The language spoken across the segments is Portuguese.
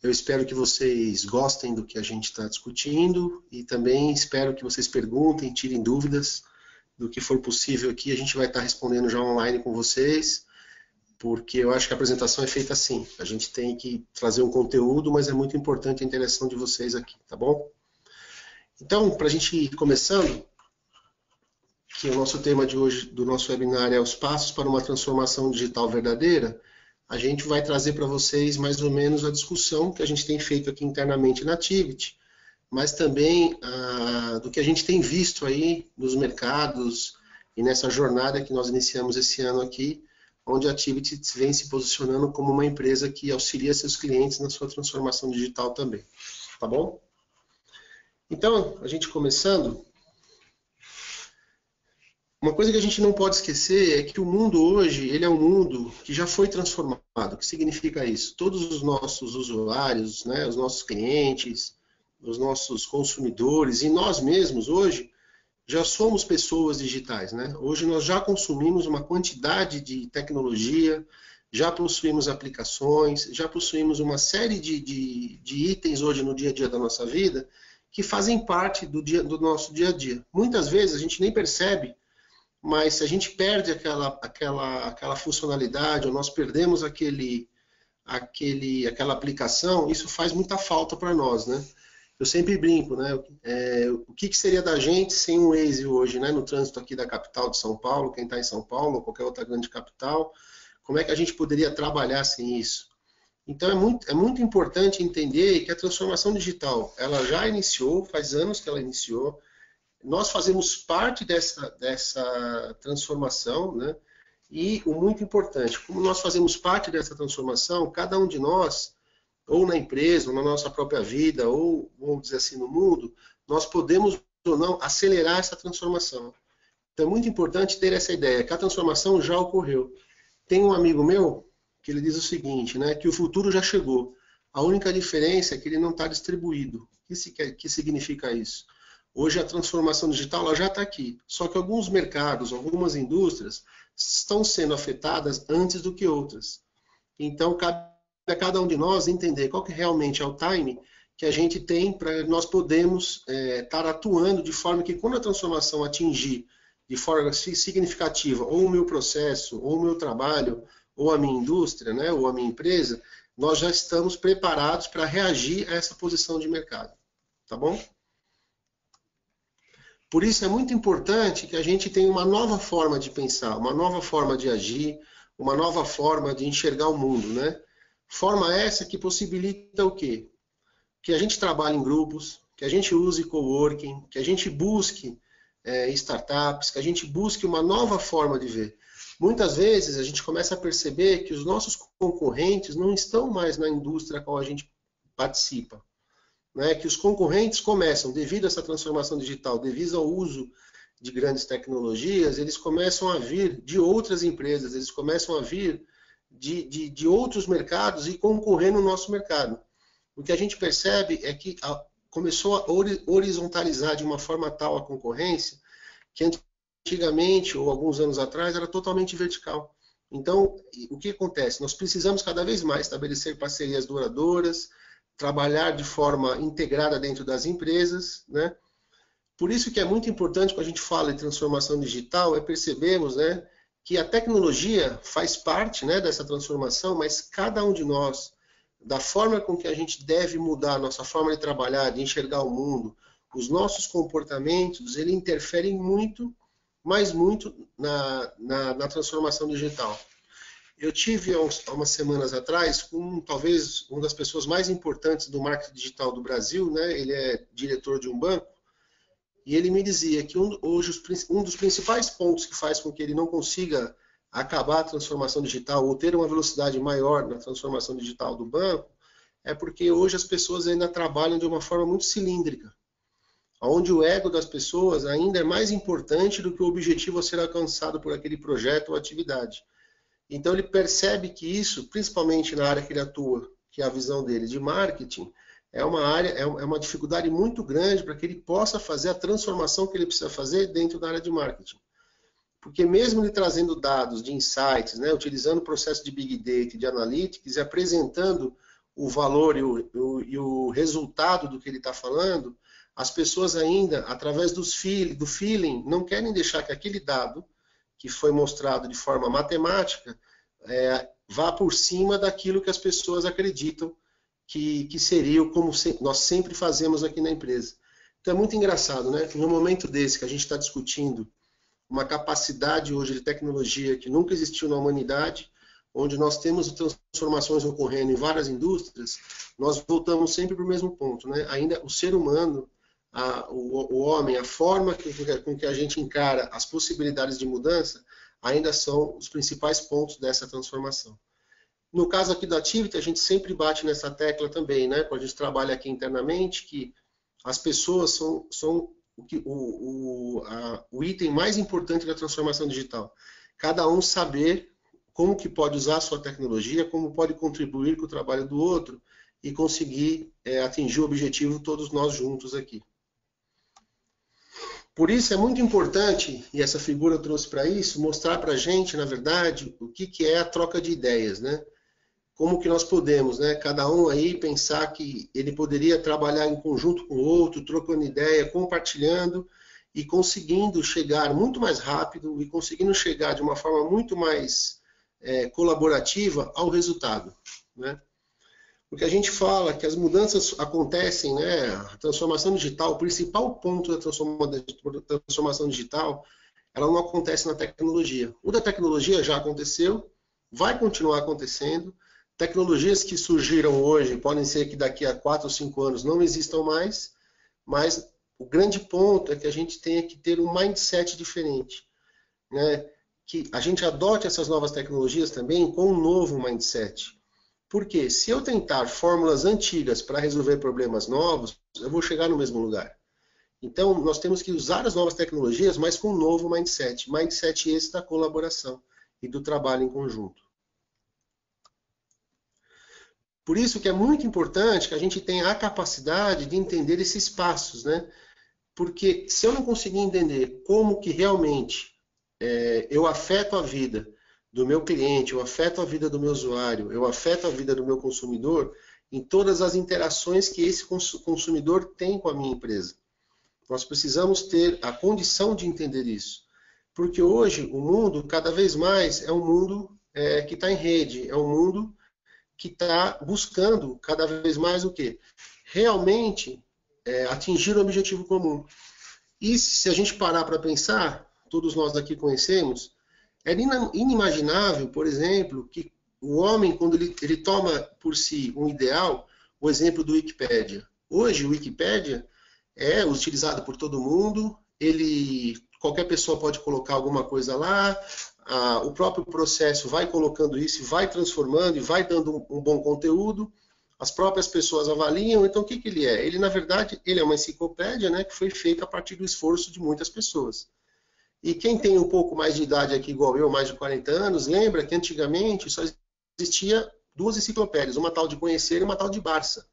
Eu espero que vocês gostem do que a gente está discutindo e também espero que vocês perguntem, tirem dúvidas do que for possível aqui. A gente vai estar respondendo já online com vocês, porque eu acho que a apresentação é feita assim. A gente tem que trazer um conteúdo, mas é muito importante a interação de vocês aqui, tá bom? Então, para a gente ir começando, que o nosso tema de hoje, do nosso webinar, é os passos para uma transformação digital verdadeira, a gente vai trazer para vocês mais ou menos a discussão que a gente tem feito aqui internamente na Tivit, mas também do que a gente tem visto aí nos mercados e nessa jornada que nós iniciamos esse ano aqui, onde a Tivit vem se posicionando como uma empresa que auxilia seus clientes na sua transformação digital também. Tá bom? Então, a gente começando, uma coisa que a gente não pode esquecer é que o mundo hoje, ele é um mundo que já foi transformado. O que significa isso? Todos os nossos usuários, né, os nossos clientes, os nossos consumidores e nós mesmos hoje já somos pessoas digitais, né? Hoje nós já consumimos uma quantidade de tecnologia, já possuímos aplicações, já possuímos uma série de itens hoje no dia a dia da nossa vida que fazem parte do nosso dia a dia. Muitas vezes a gente nem percebe, mas se a gente perde aquela funcionalidade, ou nós perdemos aquela aplicação, isso faz muita falta para nós, né? Eu sempre brinco, né? O que seria da gente sem um Waze hoje, né? No trânsito aqui da capital de São Paulo, quem está em São Paulo ou qualquer outra grande capital, como é que a gente poderia trabalhar sem isso? Então é muito importante entender que a transformação digital, ela já iniciou, faz anos que ela iniciou, nós fazemos parte dessa transformação, né? E o muito importante, como nós fazemos parte dessa transformação, cada um de nós, ou na empresa, ou na nossa própria vida, ou, vamos dizer assim, no mundo, nós podemos ou não acelerar essa transformação. Então é muito importante ter essa ideia, que a transformação já ocorreu. Tem um amigo meu que ele diz o seguinte, né, que o futuro já chegou. A única diferença é que ele não está distribuído. O que significa isso? Hoje a transformação digital ela já está aqui, só que alguns mercados, algumas indústrias estão sendo afetadas antes do que outras. Então, cabe a cada um de nós entender qual que realmente é o time que a gente tem para nós podermos estar atuando de forma que quando a transformação atingir de forma significativa ou o meu processo, ou o meu trabalho, ou a minha indústria, né, ou a minha empresa, nós já estamos preparados para reagir a essa posição de mercado. Tá bom? Por isso é muito importante que a gente tenha uma nova forma de pensar, uma nova forma de agir, uma nova forma de enxergar o mundo, né? Forma essa que possibilita o quê? Que a gente trabalhe em grupos, que a gente use coworking, que a gente busque startups, que a gente busque uma nova forma de ver. Muitas vezes a gente começa a perceber que os nossos concorrentes não estão mais na indústria a qual a gente participa. Né, que os concorrentes começam, devido a essa transformação digital, devido ao uso de grandes tecnologias, eles começam a vir de outras empresas, eles começam a vir de outros mercados e concorrer no nosso mercado. O que a gente percebe é que começou a horizontalizar de uma forma tal a concorrência, que antigamente, ou alguns anos atrás, era totalmente vertical. Então, o que acontece? Nós precisamos cada vez mais estabelecer parcerias duradouras, trabalhar de forma integrada dentro das empresas, né? Por isso que é muito importante quando a gente fala em transformação digital, percebermos, né, que a tecnologia faz parte, né, dessa transformação, mas cada um de nós, da forma com que a gente deve mudar a nossa forma de trabalhar, de enxergar o mundo, os nossos comportamentos, ele interferem muito, mas muito na transformação digital. Eu tive, há umas semanas atrás, com talvez uma das pessoas mais importantes do marketing digital do Brasil, né? Ele é diretor de um banco, e ele me dizia que hoje um dos principais pontos que faz com que ele não consiga acabar a transformação digital ou ter uma velocidade maior na transformação digital do banco é porque hoje as pessoas ainda trabalham de uma forma muito cilíndrica, onde o ego das pessoas ainda é mais importante do que o objetivo a ser alcançado por aquele projeto ou atividade. Então ele percebe que isso, principalmente na área que ele atua, que é a visão dele de marketing, é uma dificuldade muito grande para que ele possa fazer a transformação que ele precisa fazer dentro da área de marketing. Porque mesmo ele trazendo dados de insights, né, utilizando o processo de Big Data e de Analytics e apresentando o valor e o resultado do que ele está falando, as pessoas ainda, através do feeling, não querem deixar que aquele dado, que foi mostrado de forma matemática, vá por cima daquilo que as pessoas acreditam que seria como nós sempre fazemos aqui na empresa. Então é muito engraçado, né? Que no momento desse que a gente está discutindo uma capacidade hoje de tecnologia que nunca existiu na humanidade, onde nós temos transformações ocorrendo em várias indústrias, nós voltamos sempre para o mesmo ponto, né? Ainda o ser humano, o homem, a forma com que a gente encara as possibilidades de mudança, ainda são os principais pontos dessa transformação. No caso aqui da Tivity, a gente sempre bate nessa tecla também, né? Quando a gente trabalha aqui internamente, que as pessoas são o item mais importante da transformação digital. Cada um saber como que pode usar a sua tecnologia, como pode contribuir com o trabalho do outro e conseguir atingir o objetivo todos nós juntos aqui. Por isso é muito importante, e essa figura trouxe para isso, mostrar para a gente, na verdade, o que é a troca de ideias, né? Como que nós podemos, né, cada um aí pensar que ele poderia trabalhar em conjunto com o outro, trocando ideia, compartilhando e conseguindo chegar muito mais rápido e conseguindo chegar de uma forma muito mais colaborativa ao resultado, né? Porque a gente fala que as mudanças acontecem, né, a transformação digital, o principal ponto da transformação digital, ela não acontece na tecnologia. O da tecnologia já aconteceu, vai continuar acontecendo. Tecnologias que surgiram hoje podem ser que daqui a 4 ou 5 anos não existam mais, mas o grande ponto é que a gente tenha que ter um mindset diferente, né? Que a gente adote essas novas tecnologias também com um novo mindset. Porque se eu tentar fórmulas antigas para resolver problemas novos, eu vou chegar no mesmo lugar. Então, nós temos que usar as novas tecnologias, mas com um novo mindset. Mindset esse da colaboração e do trabalho em conjunto. Por isso que é muito importante que a gente tenha a capacidade de entender esses passos, né? Porque se eu não conseguir entender como que realmente eu afeto a vida do meu cliente, eu afeto a vida do meu usuário, eu afeto a vida do meu consumidor em todas as interações que esse consumidor tem com a minha empresa. Nós precisamos ter a condição de entender isso. Porque hoje o mundo, cada vez mais, é um mundo que está em rede, é um mundo que está buscando cada vez mais o quê? Realmente atingir o objetivo comum. E se a gente parar para pensar, todos nós daqui conhecemos, é inimaginável, por exemplo, que o homem, quando ele toma por si um ideal, o exemplo do Wikipédia. Hoje o Wikipédia é utilizado por todo mundo, qualquer pessoa pode colocar alguma coisa lá, o próprio processo vai colocando isso, vai transformando e vai dando um bom conteúdo, as próprias pessoas avaliam. Então o que ele é? Ele, na verdade, ele é uma enciclopédia, né, que foi feita a partir do esforço de muitas pessoas. E quem tem um pouco mais de idade aqui, igual eu, mais de 40 anos, lembra que antigamente só existia 2 enciclopédias, uma tal de Conhecer e uma tal de Barça.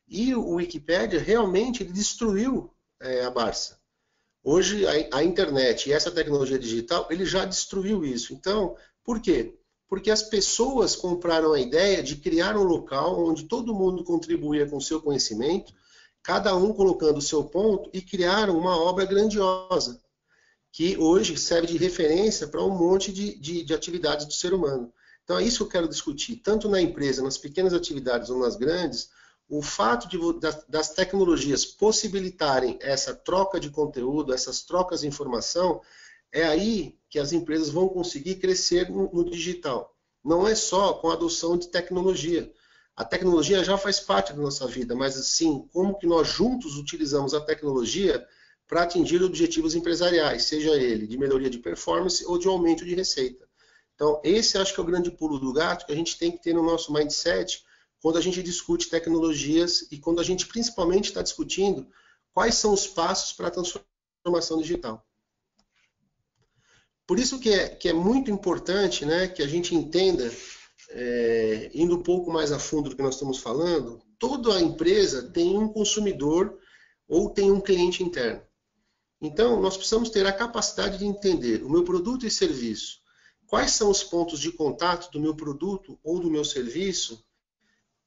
E o Wikipédia realmente ele destruiu a Barça. Hoje a internet e essa tecnologia digital, ele já destruiu isso. Então, por quê? Porque as pessoas compraram a ideia de criar um local onde todo mundo contribuía com o seu conhecimento, cada um colocando o seu ponto, e criaram uma obra grandiosa, que hoje serve de referência para um monte de atividades do ser humano. Então é isso que eu quero discutir, tanto na empresa, nas pequenas atividades ou nas grandes, o fato das tecnologias possibilitarem essa troca de conteúdo, essas trocas de informação, é aí que as empresas vão conseguir crescer no digital. Não é só com a adoção de tecnologia. A tecnologia já faz parte da nossa vida, mas assim, como que nós juntos utilizamos a tecnologia para atingir objetivos empresariais, seja ele de melhoria de performance ou de aumento de receita. Então, esse acho que é o grande pulo do gato que a gente tem que ter no nosso mindset quando a gente discute tecnologias e quando a gente principalmente está discutindo quais são os passos para a transformação digital. Por isso que é muito importante, né, que a gente entenda, indo um pouco mais a fundo do que nós estamos falando, toda empresa tem um consumidor ou tem um cliente interno. Então, nós precisamos ter a capacidade de entender o meu produto e serviço, quais são os pontos de contato do meu produto ou do meu serviço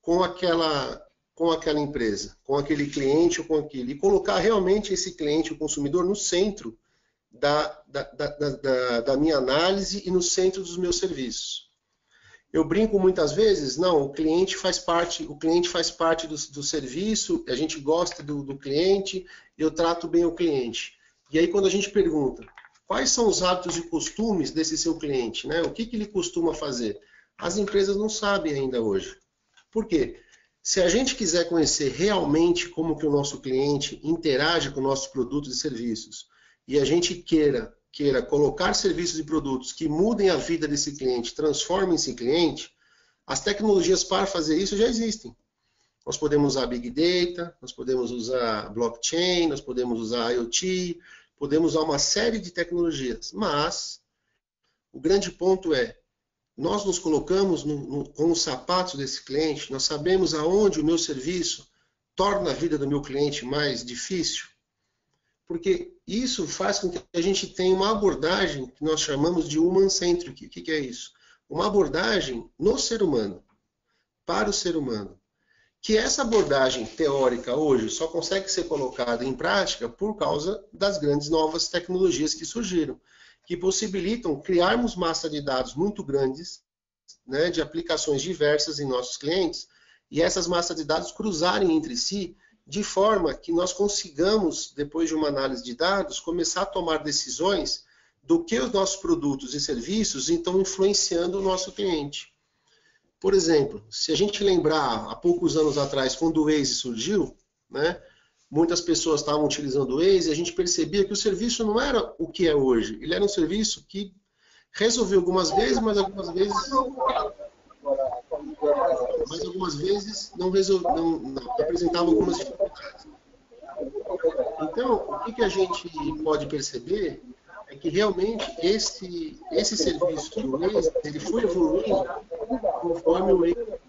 com aquela empresa, com aquele cliente ou com aquilo, e colocar realmente esse cliente, o consumidor, no centro da minha análise e no centro dos meus serviços. Eu brinco muitas vezes, não, o cliente faz parte do serviço, a gente gosta do cliente, eu trato bem o cliente. E aí quando a gente pergunta, quais são os hábitos e costumes desse seu cliente, né? O que ele costuma fazer? As empresas não sabem ainda hoje. Por quê? Se a gente quiser conhecer realmente como que o nosso cliente interage com nossos produtos e serviços, e a gente queira colocar serviços e produtos que mudem a vida desse cliente, transformem esse cliente, as tecnologias para fazer isso já existem. Nós podemos usar Big Data, nós podemos usar blockchain, nós podemos usar IoT, podemos usar uma série de tecnologias, mas o grande ponto é, nós nos colocamos com os sapatos desse cliente, nós sabemos aonde o meu serviço torna a vida do meu cliente mais difícil, porque isso faz com que a gente tenha uma abordagem que nós chamamos de human-centric. O que é isso? Uma abordagem no ser humano, para o ser humano. Que essa abordagem teórica hoje só consegue ser colocada em prática por causa das grandes novas tecnologias que surgiram, que possibilitam criarmos massa de dados muito grandes, né, de aplicações diversas em nossos clientes, e essas massas de dados cruzarem entre si, de forma que nós consigamos, depois de uma análise de dados, começar a tomar decisões do que os nossos produtos e serviços estão influenciando o nosso cliente. Por exemplo, se a gente lembrar, há poucos anos atrás, quando o Waze surgiu, né, muitas pessoas estavam utilizando o Waze e a gente percebia que o serviço não era o que é hoje. Ele era um serviço que resolveu algumas vezes, mas algumas vezes não apresentava algumas dificuldades. Então, o que a gente pode perceber é que realmente esse serviço do Waze, ele foi evoluindo conforme o Waze.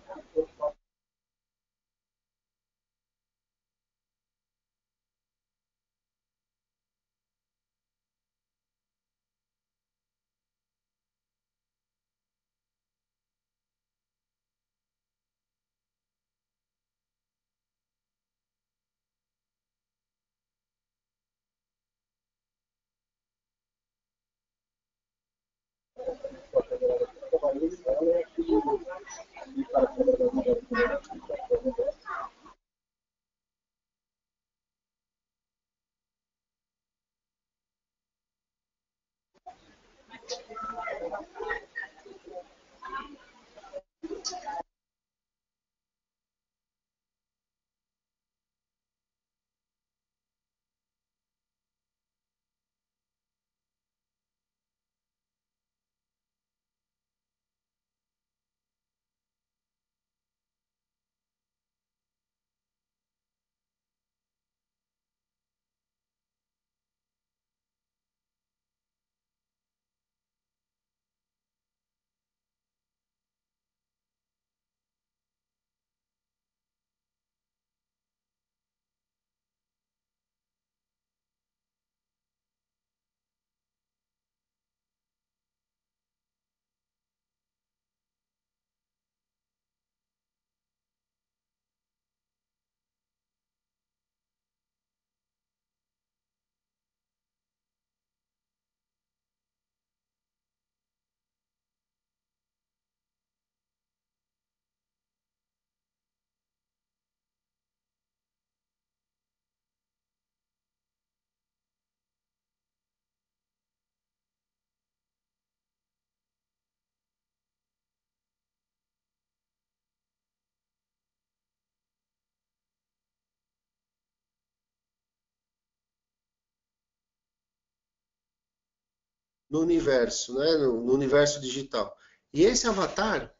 No universo, né, no universo digital. E esse avatar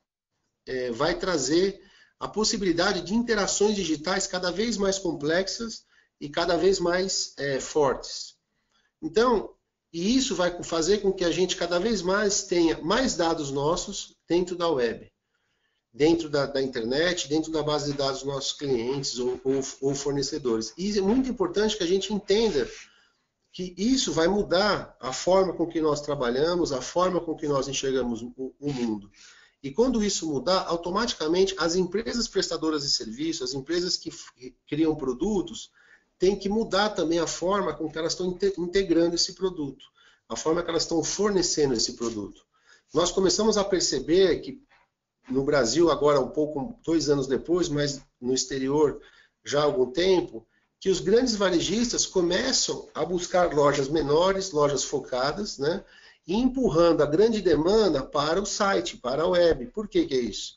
vai trazer a possibilidade de interações digitais cada vez mais complexas e cada vez mais fortes. Então, e isso vai fazer com que a gente cada vez mais tenha mais dados nossos dentro da web, dentro da internet, dentro da base de dados dos nossos clientes ou fornecedores. E é muito importante que a gente entenda que isso vai mudar a forma com que nós trabalhamos, a forma com que nós enxergamos o mundo. E quando isso mudar, automaticamente as empresas prestadoras de serviço, as empresas que criam produtos, têm que mudar também a forma com que elas estão integrando esse produto, a forma que elas estão fornecendo esse produto. Nós começamos a perceber que no Brasil, agora um pouco, 2 anos depois, mas no exterior já há algum tempo, que os grandes varejistas começam a buscar lojas menores, lojas focadas, né? E empurrando a grande demanda para o site, para a web. Por que que é isso?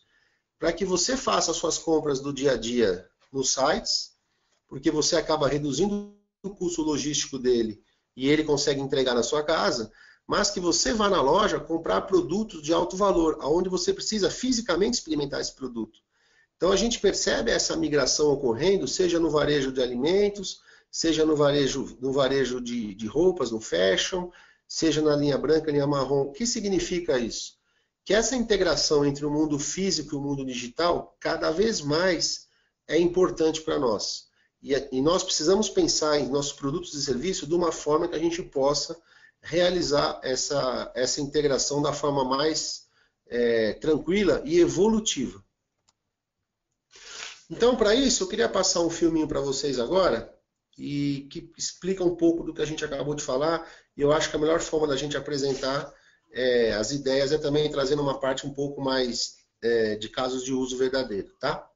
Para que você faça as suas compras do dia a dia nos sites, porque você acaba reduzindo o custo logístico dele e ele consegue entregar na sua casa, mas que você vá na loja comprar produtos de alto valor, onde você precisa fisicamente experimentar esse produto. Então a gente percebe essa migração ocorrendo, seja no varejo de alimentos, seja no varejo de roupas, no fashion, seja na linha branca, linha marrom. O que significa isso? Que essa integração entre o mundo físico e o mundo digital, cada vez mais é importante para nós. E nós precisamos pensar em nossos produtos e serviços de uma forma que a gente possa realizar essa integração da forma mais tranquila e evolutiva. Então, para isso, eu queria passar um filminho para vocês agora, e que explica um pouco do que a gente acabou de falar, e eu acho que a melhor forma da gente apresentar as ideias é também trazendo uma parte um pouco mais de casos de uso verdadeiro, tá?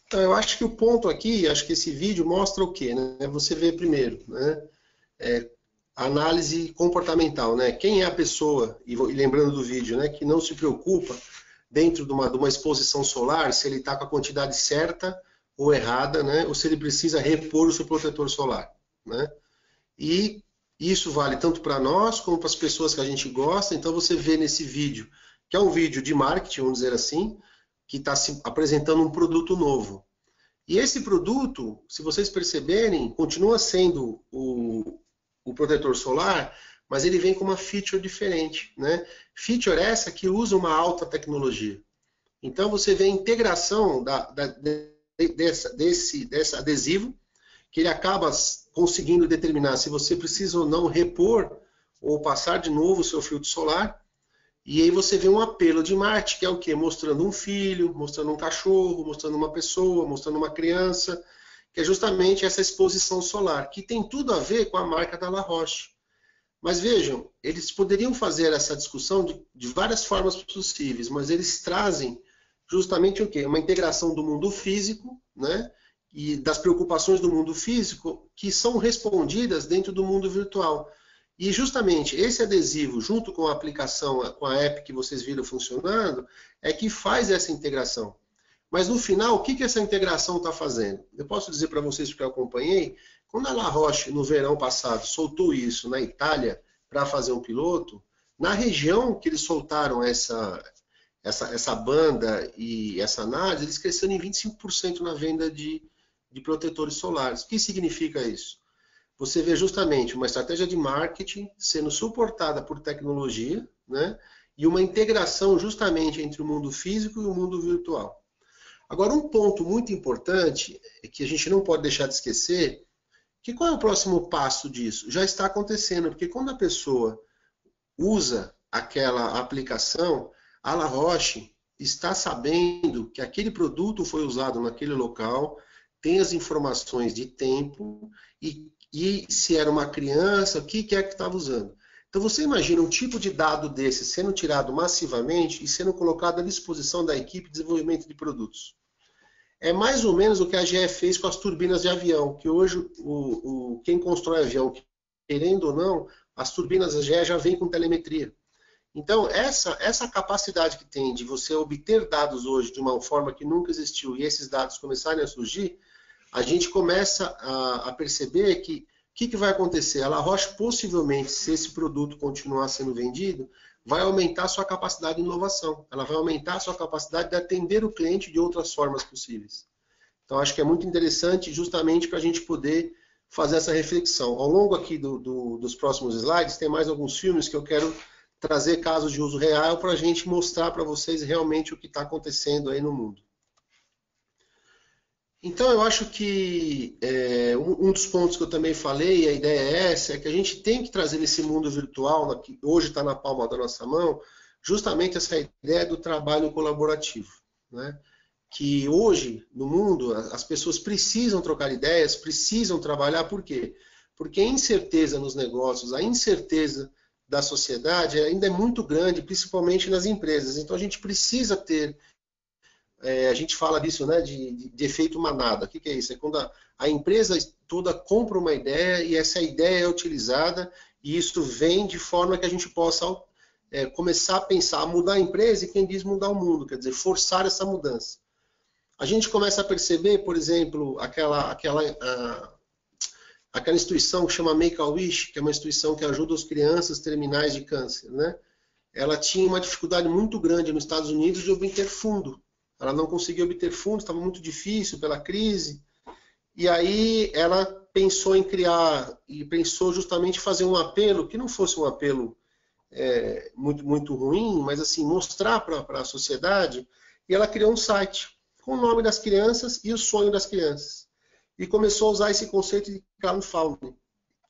Então, eu acho que o ponto aqui, acho que esse vídeo mostra o quê, né? Você vê primeiro, né? Análise comportamental, né? Quem é a pessoa, e lembrando do vídeo, né? Que não se preocupa dentro de uma exposição solar se ele está com a quantidade certa ou errada, né? Ou se ele precisa repor o seu protetor solar, né? E isso vale tanto para nós como para as pessoas que a gente gosta. Então você vê nesse vídeo, que é um vídeo de marketing, vamos dizer assim, que está se apresentando um produto novo. E esse produto, se vocês perceberem, continua sendo o protetor solar, mas ele vem com uma feature diferente, né? Feature essa que usa uma alta tecnologia. Então você vê a integração desse adesivo, que ele acaba conseguindo determinar se você precisa ou não repor ou passar de novo o seu filtro solar. E aí você vê um apelo de marketing, que é o quê? Mostrando um filho, mostrando um cachorro, mostrando uma pessoa, mostrando uma criança, que é justamente essa exposição solar, que tem tudo a ver com a marca da La Roche. Mas vejam, eles poderiam fazer essa discussão de várias formas possíveis, mas eles trazem justamente o quê? Uma integração do mundo físico, né? E das preocupações do mundo físico que são respondidas dentro do mundo virtual. E justamente esse adesivo, junto com a aplicação, com a app que vocês viram funcionando, é que faz essa integração. Mas no final, o que essa integração está fazendo? Eu posso dizer para vocês, porque eu acompanhei, quando a La Roche, no verão passado, soltou isso na Itália para fazer um piloto, na região que eles soltaram essa banda e essa análise, eles cresceram em 25% na venda de protetores solares. O que significa isso? Você vê justamente uma estratégia de marketing sendo suportada por tecnologia, né? E uma integração justamente entre o mundo físico e o mundo virtual. Agora, um ponto muito importante, que a gente não pode deixar de esquecer, que qual é o próximo passo disso? Já está acontecendo, porque quando a pessoa usa aquela aplicação, a La Roche está sabendo que aquele produto foi usado naquele local, tem as informações de tempo e se era uma criança, o que é que estava usando. Então você imagina um tipo de dado desse sendo tirado massivamente e sendo colocado à disposição da equipe de desenvolvimento de produtos. É mais ou menos o que a GE fez com as turbinas de avião, que hoje quem constrói avião, querendo ou não, as turbinas da GE já vêm com telemetria. Então, essa capacidade que tem de você obter dados hoje de uma forma que nunca existiu e esses dados começarem a surgir, a gente começa a perceber que o que vai acontecer? A La Roche, possivelmente, se esse produto continuar sendo vendido, vai aumentar a sua capacidade de inovação. Ela vai aumentar a sua capacidade de atender o cliente de outras formas possíveis. Então, acho que é muito interessante justamente para a gente poder fazer essa reflexão. Ao longo aqui dos próximos slides, tem mais alguns filmes que eu quero trazer casos de uso real para a gente mostrar para vocês realmente o que está acontecendo aí no mundo. Então, eu acho que um dos pontos que eu também falei, a ideia é essa, é que a gente tem que trazer nesse mundo virtual, que hoje está na palma da nossa mão, justamente essa ideia do trabalho colaborativo, né? Que hoje, no mundo, as pessoas precisam trocar ideias, precisam trabalhar, por quê? Porque a incerteza nos negócios, a incerteza da sociedade ainda é muito grande, principalmente nas empresas. Então, a gente precisa ter... a gente fala disso, né, de efeito manada. O que é isso? É quando a empresa toda compra uma ideia e essa ideia é utilizada e isso vem de forma que a gente possa começar a pensar, mudar a empresa e quem diz mudar o mundo, quer dizer, forçar essa mudança. A gente começa a perceber, por exemplo, aquela instituição que chama Make-A-Wish, que é uma instituição que ajuda as crianças terminais de câncer, né? Ela tinha uma dificuldade muito grande nos Estados Unidos de obter fundo. Ela não conseguia obter fundos, estava muito difícil pela crise. E aí ela pensou em criar, e pensou justamente fazer um apelo, que não fosse um apelo muito ruim, mas assim, mostrar para a sociedade. E ela criou um site com o nome das crianças e o sonho das crianças. E começou a usar esse conceito de crowdfunding.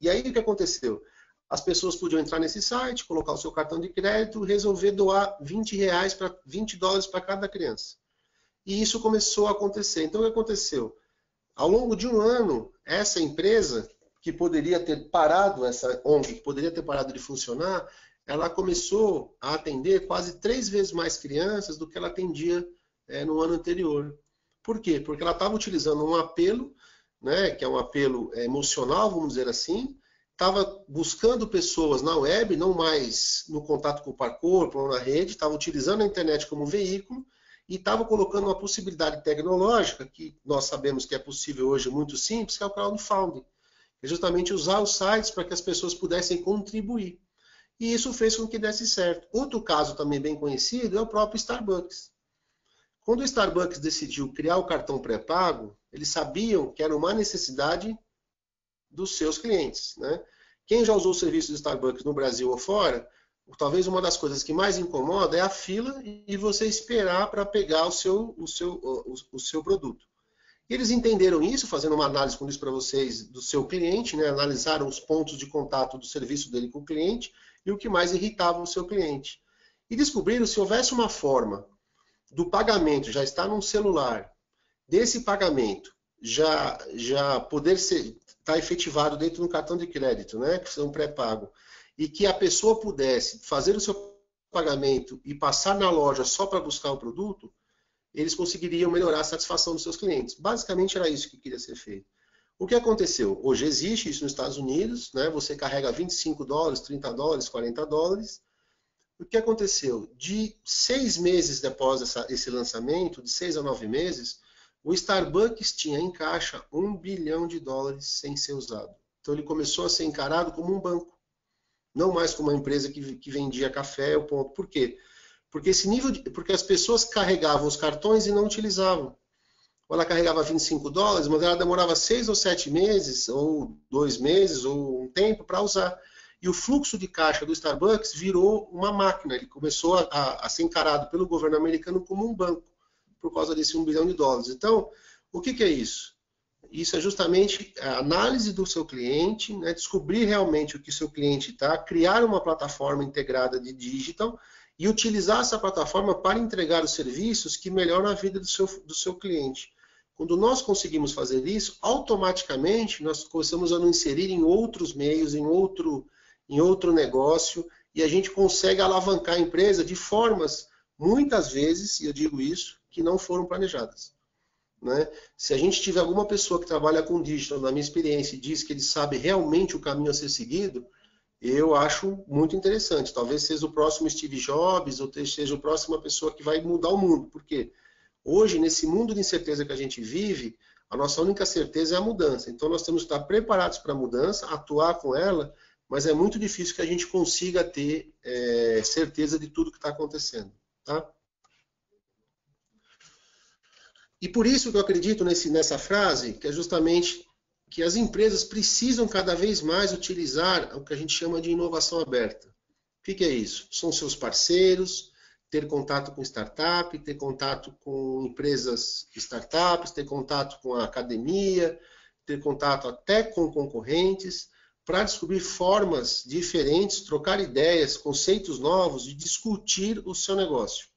E aí o que aconteceu? As pessoas podiam entrar nesse site, colocar o seu cartão de crédito e resolver doar $20 para cada criança. E isso começou a acontecer. Então, o que aconteceu? Ao longo de um ano, essa empresa, que poderia ter parado, essa ONG, que poderia ter parado de funcionar, ela começou a atender quase 3 vezes mais crianças do que ela atendia no ano anterior. Por quê? Porque ela estava utilizando um apelo, né, que é um apelo emocional, vamos dizer assim, estava buscando pessoas na web, não mais no contato com o par corpo ou na rede, estava utilizando a internet como veículo, e estava colocando uma possibilidade tecnológica, que nós sabemos que é possível hoje, muito simples, que é o crowdfunding. É justamente usar os sites para que as pessoas pudessem contribuir. E isso fez com que desse certo. Outro caso também bem conhecido é o próprio Starbucks. Quando o Starbucks decidiu criar o cartão pré-pago, eles sabiam que era uma necessidade dos seus clientes, né? Quem já usou o serviço do Starbucks no Brasil ou fora, talvez uma das coisas que mais incomoda é a fila e você esperar para pegar o seu produto. E eles entenderam isso, fazendo uma análise com isso para vocês do seu cliente, né? Analisaram os pontos de contato do serviço dele com o cliente e o que mais irritava o seu cliente. E descobriram se houvesse uma forma do pagamento já estar num celular, desse pagamento já poder estar efetivado dentro do cartão de crédito, né? Que são pré-pago, e que a pessoa pudesse fazer o seu pagamento e passar na loja só para buscar o produto, eles conseguiriam melhorar a satisfação dos seus clientes. Basicamente era isso que queria ser feito. O que aconteceu? Hoje existe isso nos Estados Unidos, né? Você carrega $25, $30, $40. O que aconteceu? De 6 meses após esse lançamento, de 6 a 9 meses, o Starbucks tinha em caixa $1 bilhão sem ser usado. Então ele começou a ser encarado como um banco, não mais como uma empresa que vendia café. O ponto. Por quê? Porque porque as pessoas carregavam os cartões e não utilizavam. Ela carregava $25, mas ela demorava 6 ou 7 meses, ou 2 meses, ou um tempo para usar. E o fluxo de caixa do Starbucks virou uma máquina. Ele começou a ser encarado pelo governo americano como um banco, por causa desse $1 bilhão. Então, o que é isso? Isso é justamente a análise do seu cliente, né, descobrir realmente o que o seu cliente está, criar uma plataforma integrada de digital e utilizar essa plataforma para entregar os serviços que melhoram a vida do seu cliente. Quando nós conseguimos fazer isso, automaticamente nós começamos a nos inserir em outros meios, em outro negócio, e a gente consegue alavancar a empresa de formas, muitas vezes, e eu digo isso, que não foram planejadas. Né? Se a gente tiver alguma pessoa que trabalha com digital, na minha experiência, e diz que ele sabe realmente o caminho a ser seguido, eu acho muito interessante. Talvez seja o próximo Steve Jobs, ou seja a próxima pessoa que vai mudar o mundo. Por quê? Hoje, nesse mundo de incerteza que a gente vive, a nossa única certeza é a mudança. Então, nós temos que estar preparados para a mudança, atuar com ela, mas é muito difícil que a gente consiga ter certeza de tudo que está acontecendo. Tá? E por isso que eu acredito nessa frase, que é justamente que as empresas precisam cada vez mais utilizar o que a gente chama de inovação aberta. O que é isso? São seus parceiros, ter contato com startup, ter contato com empresas startups, ter contato com a academia, ter contato até com concorrentes, para descobrir formas diferentes, trocar ideias, conceitos novos e discutir o seu negócio.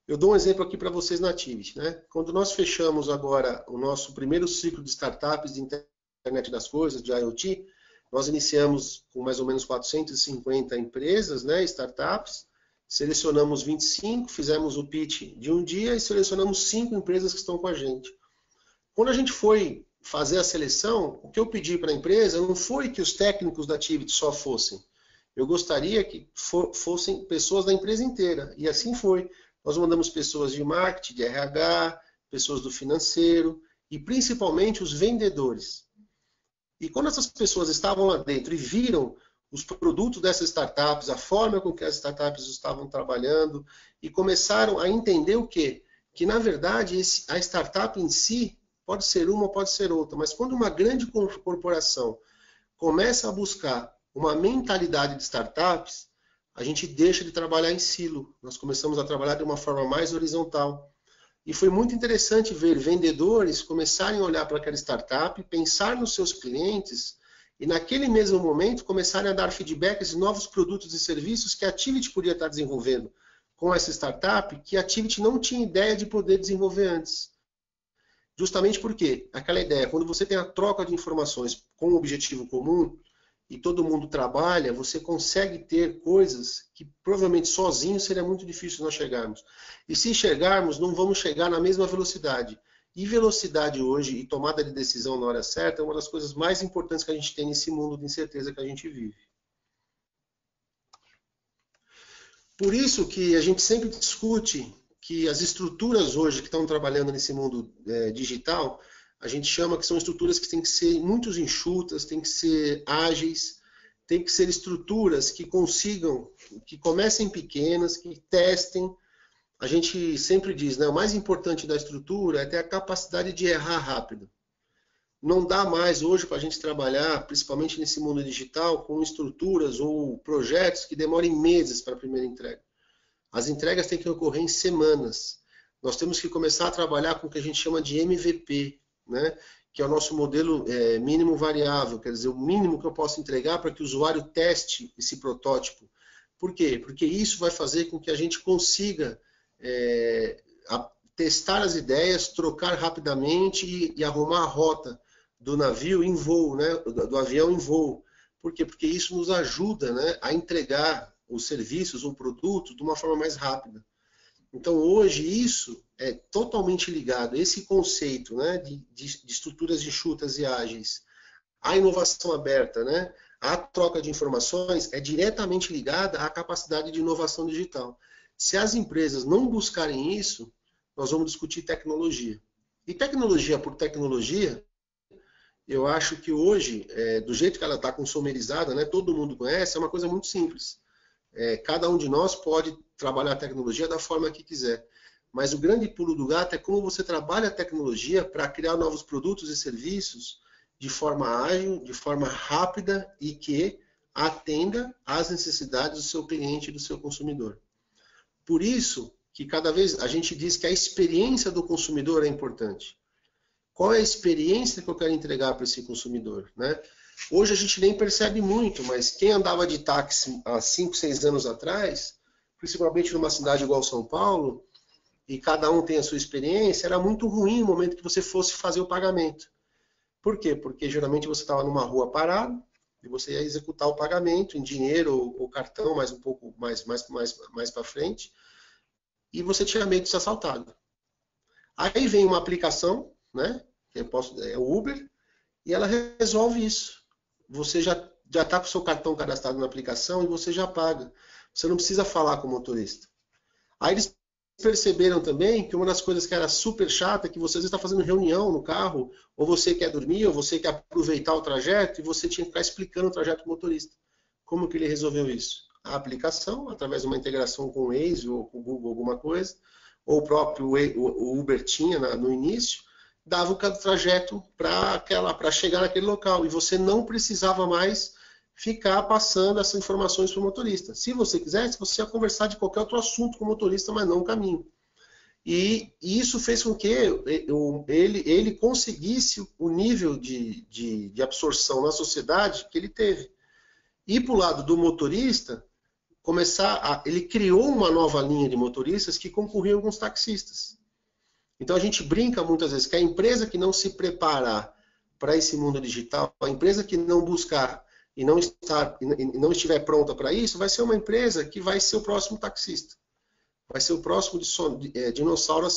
Eu dou um exemplo aqui para vocês na Activity. Né? Quando nós fechamos agora o nosso primeiro ciclo de startups de internet das coisas, de IoT, nós iniciamos com mais ou menos 450 empresas, né, startups, selecionamos 25, fizemos o pitch de um dia e selecionamos 5 empresas que estão com a gente. Quando a gente foi fazer a seleção, o que eu pedi para a empresa não foi que os técnicos da Activity só fossem. Eu gostaria que fossem pessoas da empresa inteira, e assim foi. Nós mandamos pessoas de marketing, de RH, pessoas do financeiro e principalmente os vendedores. E quando essas pessoas estavam lá dentro e viram os produtos dessas startups, a forma com que as startups estavam trabalhando e começaram a entender o quê? Que na verdade a startup em si pode ser uma ou pode ser outra, mas quando uma grande corporação começa a buscar uma mentalidade de startups, a gente deixa de trabalhar em silo. Nós começamos a trabalhar de uma forma mais horizontal. E foi muito interessante ver vendedores começarem a olhar para aquela startup, pensar nos seus clientes e naquele mesmo momento começarem a dar feedbacks de novos produtos e serviços que a Activity podia estar desenvolvendo com essa startup que a Activity não tinha ideia de poder desenvolver antes. Justamente porque aquela ideia, quando você tem a troca de informações com um objetivo comum, e todo mundo trabalha, você consegue ter coisas que provavelmente sozinho seria muito difícil nós chegarmos. E se chegarmos, não vamos chegar na mesma velocidade. E velocidade hoje e tomada de decisão na hora certa é uma das coisas mais importantes que a gente tem nesse mundo de incerteza que a gente vive. Por isso que a gente sempre discute que as estruturas hoje que estão trabalhando nesse mundo digital, a gente chama que são estruturas que têm que ser muito enxutas, têm que ser ágeis, têm que ser estruturas que consigam, que comecem pequenas, que testem. A gente sempre diz, né, o mais importante da estrutura é ter a capacidade de errar rápido. Não dá mais hoje para a gente trabalhar, principalmente nesse mundo digital, com estruturas ou projetos que demorem meses para a primeira entrega. As entregas têm que ocorrer em semanas. Nós temos que começar a trabalhar com o que a gente chama de MVP, né? Que é o nosso modelo mínimo variável, quer dizer, o mínimo que eu posso entregar para que o usuário teste esse protótipo. Por quê? Porque isso vai fazer com que a gente consiga testar as ideias, trocar rapidamente e arrumar a rota do navio em voo, né? Do avião em voo. Por quê? Porque isso nos ajuda, né, a entregar os serviços ou produtos de uma forma mais rápida. Então, hoje, isso é totalmente ligado, esse conceito, né, de estruturas enxutas e ágeis, a inovação aberta, né, a troca de informações, é diretamente ligada à capacidade de inovação digital. Se as empresas não buscarem isso, nós vamos discutir tecnologia. E tecnologia por tecnologia, eu acho que hoje, do jeito que ela está consumerizada, né, todo mundo conhece, é uma coisa muito simples. Cada um de nós pode trabalhar a tecnologia da forma que quiser. Mas o grande pulo do gato é como você trabalha a tecnologia para criar novos produtos e serviços de forma ágil, de forma rápida e que atenda às necessidades do seu cliente e do seu consumidor. Por isso que cada vez a gente diz que a experiência do consumidor é importante. Qual é a experiência que eu quero entregar para esse consumidor, né? Hoje a gente nem percebe muito, mas quem andava de táxi há 5, 6 anos atrás, principalmente numa cidade igual São Paulo, e cada um tem a sua experiência, era muito ruim o momento que você fosse fazer o pagamento. Por quê? Porque geralmente você estava numa rua parado e você ia executar o pagamento em dinheiro ou cartão, mais um pouco mais para frente, e você tinha medo de ser assaltado. Aí vem uma aplicação, né? Que é o Uber, e ela resolve isso. Você já está com o seu cartão cadastrado na aplicação e você já paga. Você não precisa falar com o motorista. Aí eles perceberam também que uma das coisas que era super chata é que você às vezes está fazendo reunião no carro, ou você quer dormir, ou você quer aproveitar o trajeto, e você tinha que ficar explicando o trajeto para o motorista. Como que ele resolveu isso? A aplicação, através de uma integração com o Waze ou com o Google, alguma coisa, ou o próprio o Uber tinha no início, dava o trajeto para chegar naquele local. E você não precisava mais ficar passando essas informações para o motorista. Se você quisesse, você ia conversar de qualquer outro assunto com o motorista, mas não o caminho. E isso fez com que ele conseguisse o nível de absorção na sociedade que ele teve. E para o lado do motorista, ele criou uma nova linha de motoristas que concorriam com os taxistas. Então a gente brinca muitas vezes que a empresa que não se preparar para esse mundo digital, a empresa que não buscar e não estiver pronta para isso, vai ser uma empresa que vai ser o próximo taxista. Vai ser o próximo dinossauro a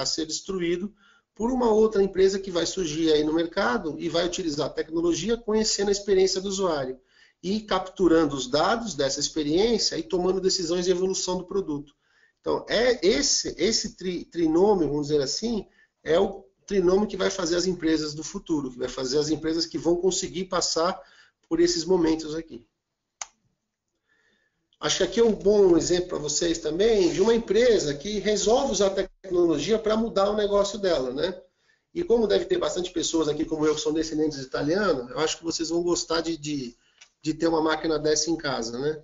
ser destruído por uma outra empresa que vai surgir aí no mercado e vai utilizar a tecnologia conhecendo a experiência do usuário e capturando os dados dessa experiência e tomando decisões de evolução do produto. Então, esse trinômio, vamos dizer assim, é o trinômio que vai fazer as empresas do futuro, que vai fazer as empresas que vão conseguir passar por esses momentos aqui. Acho que aqui é um bom exemplo para vocês também de uma empresa que resolve usar a tecnologia para mudar o negócio dela, né? E como deve ter bastante pessoas aqui como eu que são descendentes de italiano, eu acho que vocês vão gostar de ter uma máquina dessa em casa, né?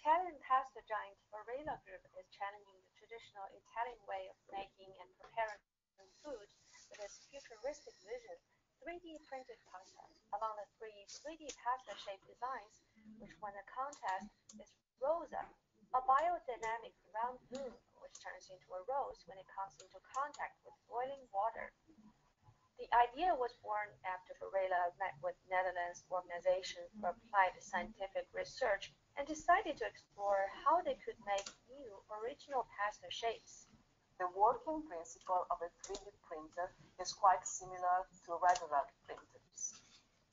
Italian pasta giant Barilla Group is challenging the traditional Italian way of making and preparing food with its futuristic vision, 3D printed pasta. Among the 3D pasta-shaped designs, which won a contest, is Rosa, a biodynamic round moon which turns into a rose when it comes into contact with boiling water. The idea was born after Barilla met with Netherlands Organization for Applied Scientific Research and decided to explore how they could make new original pasta shapes. The working principle of a 3D printer is quite similar to regular printers.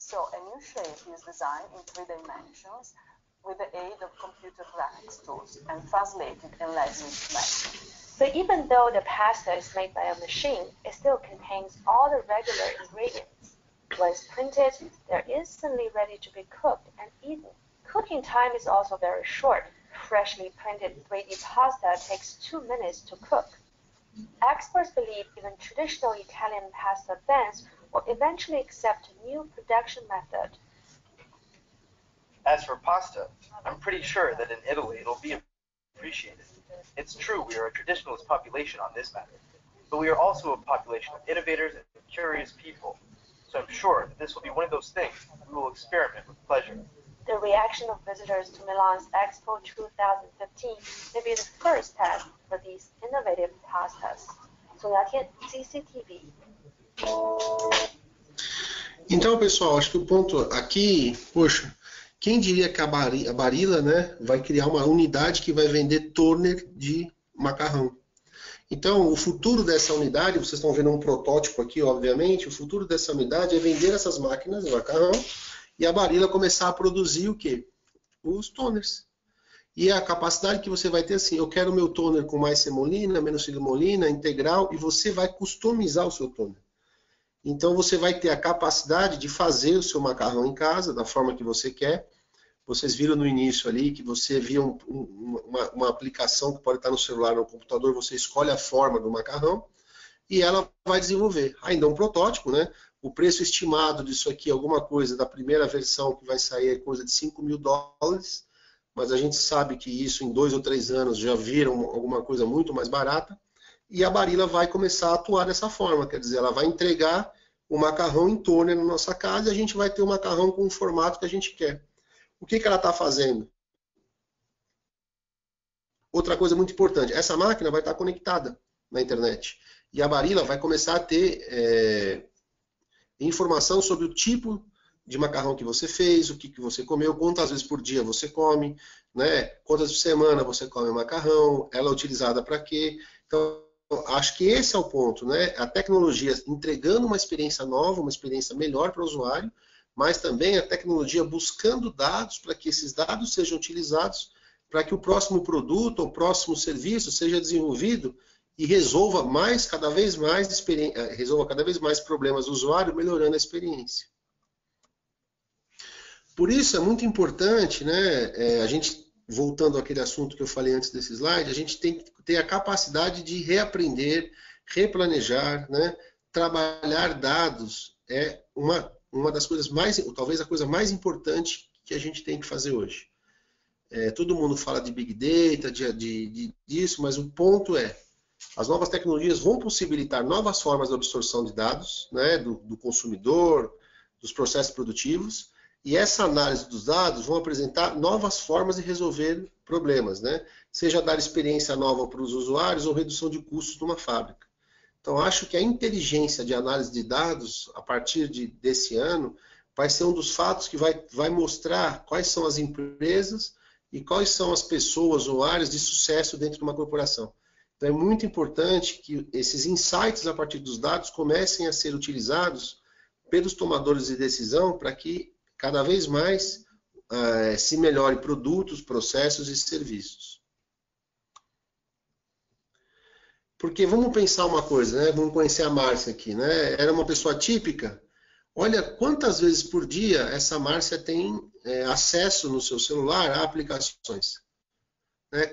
So a new shape is designed in 3 dimensions with the aid of computer graphics tools and translated in less than dimensions. But even though the pasta is made by a machine, it still contains all the regular ingredients. Once printed, they're instantly ready to be cooked and eaten. Cooking time is also very short. Freshly printed 3D pasta takes 2 minutes to cook. Experts believe even traditional Italian pasta fans will eventually accept a new production method. As for pasta, I'm pretty sure that in Italy it'll be appreciated. It's true we are a traditionalist population on this matter, but we are also a population of innovators and curious people. So I'm sure that this will be one of those things we will experiment with pleasure. The reaction of visitors to Milan's Expo 2015 may be the first test for these innovative pastas. Sonia Tian, CCTV. Então, pessoal, acho que o ponto aqui, poxa, quem diria que a Barilla, né, vai criar uma unidade que vai vender toner de macarrão. Então, o futuro dessa unidade, vocês estão vendo um protótipo aqui, obviamente, o futuro dessa unidade é vender essas máquinas de macarrão e a Barilla começar a produzir o quê? Os toners. E a capacidade que você vai ter assim, eu quero o meu toner com mais semolina, menos semolina, integral, e você vai customizar o seu toner. Então você vai ter a capacidade de fazer o seu macarrão em casa, da forma que você quer. Vocês viram no início ali que você via uma aplicação que pode estar no celular ou no computador, você escolhe a forma do macarrão e ela vai desenvolver. Ainda um protótipo, né? O preço estimado disso aqui, alguma coisa da primeira versão que vai sair é coisa de $5.000, mas a gente sabe que isso em 2 ou 3 anos já viram alguma coisa muito mais barata. e a Barilla vai começar a atuar dessa forma, quer dizer, ela vai entregar o macarrão em torno na nossa casa e a gente vai ter o macarrão com o formato que a gente quer. O que ela está fazendo? Outra coisa muito importante, essa máquina vai estar conectada na internet. E a Barilla vai começar a ter informação sobre o tipo de macarrão que você fez, o que você comeu, quantas vezes por dia você come, né? Quantas vezes por semana você come macarrão, ela é utilizada para quê. Então, acho que esse é o ponto, né? A tecnologia entregando uma experiência nova, uma experiência melhor para o usuário, mas também a tecnologia buscando dados para que esses dados sejam utilizados para que o próximo produto ou próximo serviço seja desenvolvido e resolva cada vez mais problemas do usuário, melhorando a experiência. Por isso é muito importante, né, a gente, voltando àquele assunto que eu falei antes desse slide, a gente tem que ter a capacidade de reaprender, replanejar, né, trabalhar dados é uma das coisas talvez a coisa mais importante que a gente tem que fazer hoje. Todo mundo fala de Big Data, disso, mas o ponto as novas tecnologias vão possibilitar novas formas de absorção de dados, né, do consumidor, dos processos produtivos, e essa análise dos dados vão apresentar novas formas de resolver problemas, né, seja dar experiência nova para os usuários ou redução de custos numa fábrica. Então, acho que a inteligência de análise de dados, a partir desse ano, vai ser um dos fatos que vai mostrar quais são as empresas e quais são as pessoas ou áreas de sucesso dentro de uma corporação. Então é muito importante que esses insights a partir dos dados comecem a ser utilizados pelos tomadores de decisão para que cada vez mais se melhore produtos, processos e serviços. Porque vamos pensar uma coisa, né? Vamos conhecer a Márcia aqui, né? Era uma pessoa típica. Olha quantas vezes por dia essa Márcia tem acesso no seu celular a aplicações.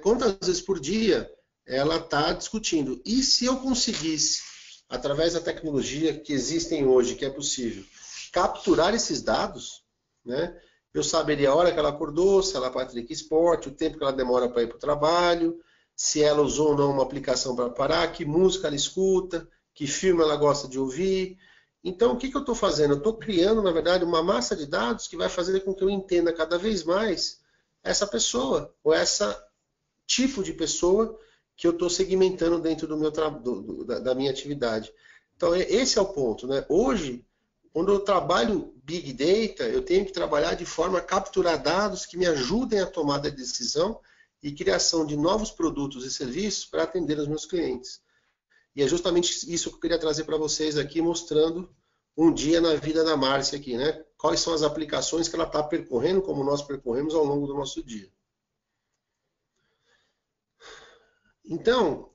Quantas vezes por dia ela está discutindo. E se eu conseguisse, através da tecnologia que existem hoje, que é possível, capturar esses dados, né, eu saberia a hora que ela acordou, se ela pratica esporte, o tempo que ela demora para ir para o trabalho, se ela usou ou não uma aplicação para parar, que música ela escuta, que filme ela gosta de ouvir. Então, o que eu estou fazendo? Eu estou criando, na verdade, uma massa de dados que vai fazer com que eu entenda cada vez mais essa pessoa, ou esse tipo de pessoa que eu estou segmentando dentro da minha atividade. Então, esse é o ponto, né? Hoje, quando eu trabalho Big Data, eu tenho que trabalhar de forma a capturar dados que me ajudem a tomada de decisão e criação de novos produtos e serviços para atender os meus clientes. E é justamente isso que eu queria trazer para vocês aqui, mostrando um dia na vida da Márcia aqui, né? Quais são as aplicações que ela está percorrendo, como nós percorremos ao longo do nosso dia. Então,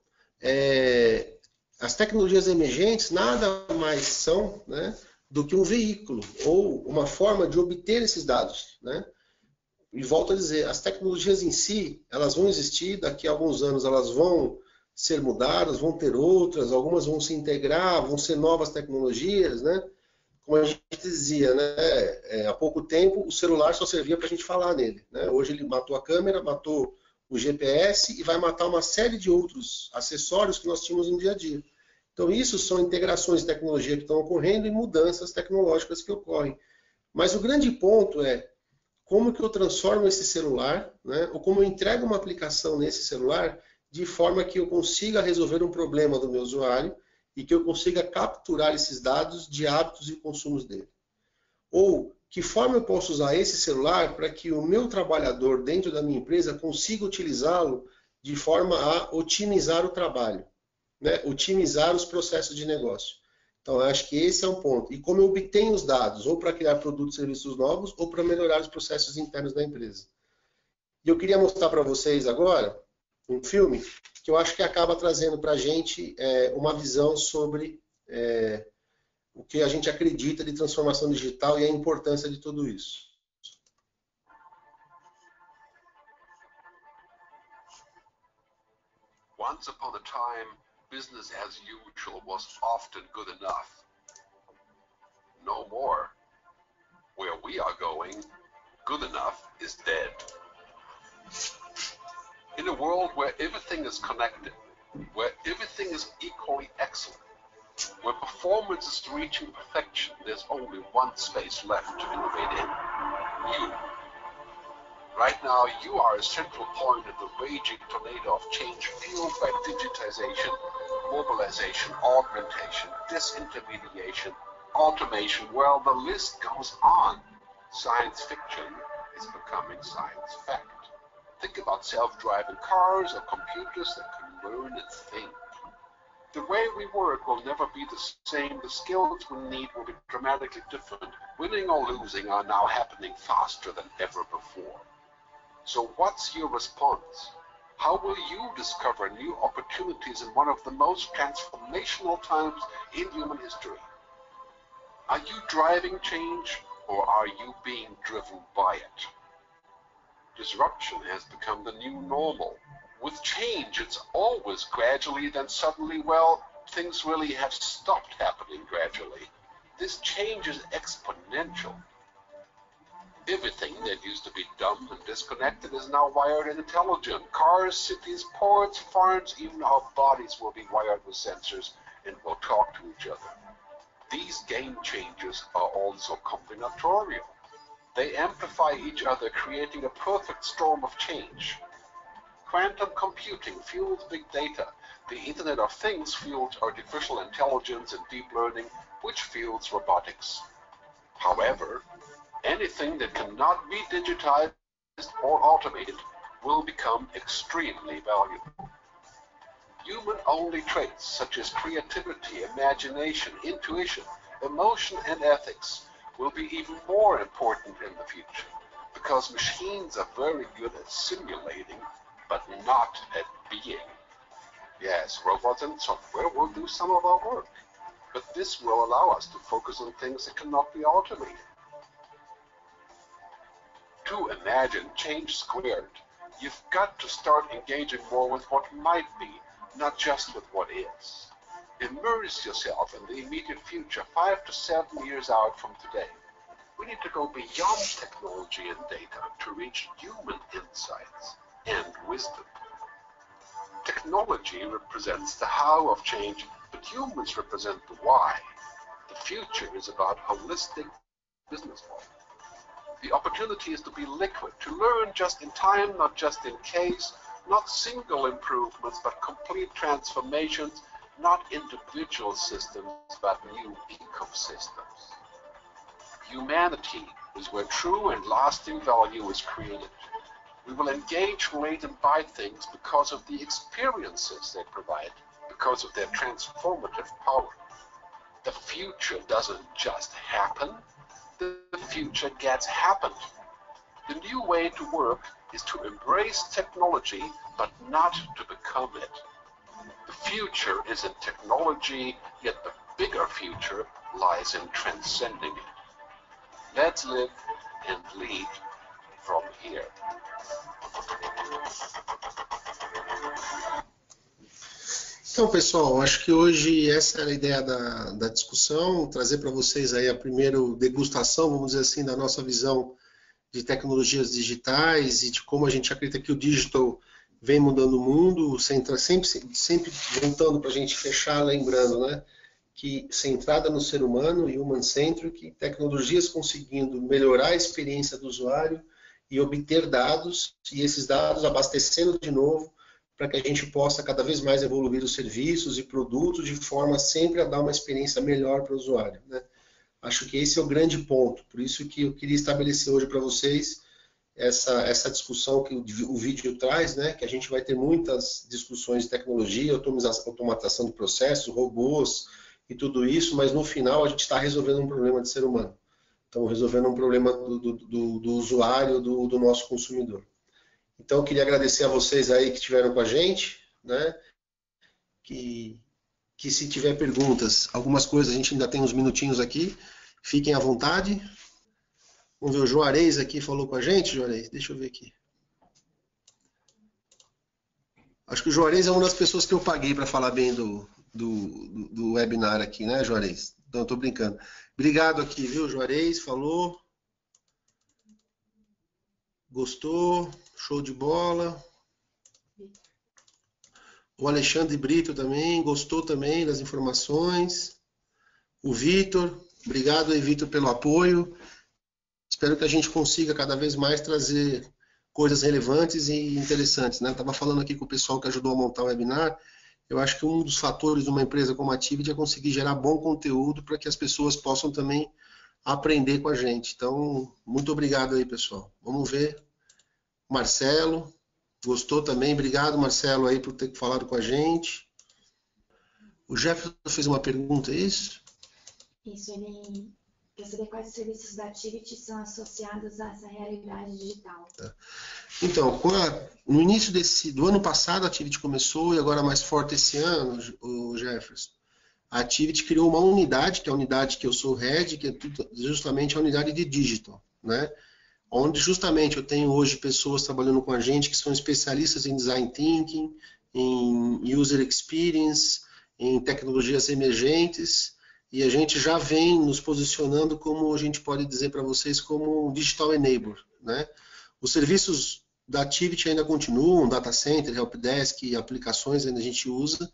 as tecnologias emergentes nada mais são, né, do que um veículo ou uma forma de obter esses dados, né? E volto a dizer, as tecnologias em si, elas vão existir, daqui a alguns anos elas vão ser mudadas, vão ter outras, algumas vão se integrar, vão ser novas tecnologias, né? Como a gente dizia, né, há pouco tempo o celular só servia para a gente falar nele, né? Hoje ele matou a câmera, matou o GPS e vai matar uma série de outros acessórios que nós tínhamos no dia a dia. Então isso são integrações de tecnologia que estão ocorrendo e mudanças tecnológicas que ocorrem. Mas o grande ponto é como que eu transformo esse celular, né, ou como eu entrego uma aplicação nesse celular de forma que eu consiga resolver um problema do meu usuário e que eu consiga capturar esses dados de hábitos e consumos dele. Ou que forma eu posso usar esse celular para que o meu trabalhador dentro da minha empresa consiga utilizá-lo de forma a otimizar o trabalho, né? Otimizar os processos de negócio. Então, eu acho que esse é um ponto. E como eu obtenho os dados, ou para criar produtos e serviços novos, ou para melhorar os processos internos da empresa. E eu queria mostrar para vocês agora um filme que eu acho que acaba trazendo para a gente uma visão sobre o que a gente acredita de transformação digital e a importância de tudo isso. Once upon a time, business as usual was often good enough. No more. Where we are going, good enough is dead. In a world where everything is connected, where everything is equally excellent, where performance is reaching perfection, there's only one space left to innovate in: you. Right now, you are a central point in the raging tornado of change fueled by digitization, mobilization, augmentation, disintermediation, automation. Well, the list goes on. Science fiction is becoming science fact. Think about self-driving cars or computers that can learn and think. The way we work will never be the same. The skills we need will be dramatically different. Winning or losing are now happening faster than ever before. So what's your response? How will you discover new opportunities in one of the most transformational times in human history? Are you driving change, or are you being driven by it? Disruption has become the new normal. With change, it's always gradually, then suddenly, well, things really have stopped happening gradually. This change is exponential. Everything that used to be dumb and disconnected is now wired and intelligent. Cars, cities, ports, farms, even our bodies will be wired with sensors and will talk to each other. These game changers are also combinatorial. They amplify each other, creating a perfect storm of change. Quantum computing fuels big data. The Internet of Things fuels artificial intelligence and deep learning, which fuels robotics. However, anything that cannot be digitized or automated will become extremely valuable. Human-only traits such as creativity, imagination, intuition, emotion, and ethics will be even more important in the future, because machines are very good at simulating, but not at being. Yes, robots and software will do some of our work, but this will allow us to focus on things that cannot be automated. To imagine change squared, you've got to start engaging more with what might be, not just with what is. Immerse yourself in the immediate future, 5 to 7 years out from today. We need to go beyond technology and data to reach human insights and wisdom. Technology represents the how of change, but humans represent the why. The future is about holistic business model. The opportunity is to be liquid, to learn just in time, not just in case, not single improvements, but complete transformations, not individual systems, but new ecosystems. Humanity is where true and lasting value is created. We will engage, relate, and buy things because of the experiences they provide, because of their transformative power. The future doesn't just happen. The future gets happened. The new way to work is to embrace technology, but not to become it. The future is in technology, yet the bigger future lies in transcending it. Let's live and lead from here. Então, pessoal, acho que hoje essa era a ideia da discussão, trazer para vocês aí a primeira degustação, vamos dizer assim, da nossa visão de tecnologias digitais e de como a gente acredita que o digital vem mudando o mundo, sempre voltando para a gente fechar, lembrando, né, que centrada no ser humano, human-centric, tecnologias conseguindo melhorar a experiência do usuário e obter dados, e esses dados abastecendo de novo, para que a gente possa cada vez mais evoluir os serviços e produtos de forma sempre a dar uma experiência melhor para o usuário, né? Acho que esse é o grande ponto, por isso que eu queria estabelecer hoje para vocês essa discussão que o vídeo traz, né? Que a gente vai ter muitas discussões de tecnologia, automatização de processos, robôs e tudo isso, mas no final a gente está resolvendo um problema de ser humano. Estamos resolvendo um problema do usuário, do nosso consumidor. Então, eu queria agradecer a vocês aí que estiveram com a gente, né? Que se tiver perguntas, algumas coisas, a gente ainda tem uns minutinhos aqui, fiquem à vontade. Vamos ver, o Juarez aqui falou com a gente, Juarez, deixa eu ver aqui. Acho que o Juarez é uma das pessoas que eu paguei para falar bem do webinar aqui, né, Juarez? Não, estou brincando. Obrigado aqui, viu, Juarez, falou. Gostou, show de bola. O Alexandre Brito também gostou também das informações. O Vitor, obrigado aí, Vitor, pelo apoio. Espero que a gente consiga cada vez mais trazer coisas relevantes e interessantes, né? Eu estava falando aqui com o pessoal que ajudou a montar o webinar. Eu acho que um dos fatores de uma empresa como a Tivit é conseguir gerar bom conteúdo para que as pessoas possam também aprender com a gente. Então, muito obrigado aí, pessoal. Vamos ver. Marcelo, gostou também. Obrigado, Marcelo, aí por ter falado com a gente. O Jefferson fez uma pergunta, é isso? Isso, ele quer saber quais serviços da Tivit são associados a essa realidade digital. Então, no início do ano passado, a Tivit começou, e agora mais forte esse ano, o Jefferson, a Tivit criou uma unidade, que é a unidade que eu sou head, que é justamente a unidade de digital, né? Onde justamente eu tenho hoje pessoas trabalhando com a gente que são especialistas em design thinking, em user experience, em tecnologias emergentes, e a gente já vem nos posicionando como, a gente pode dizer para vocês, como um digital enabler, né? Os serviços da Tivit ainda continuam, data center, helpdesk e aplicações ainda a gente usa,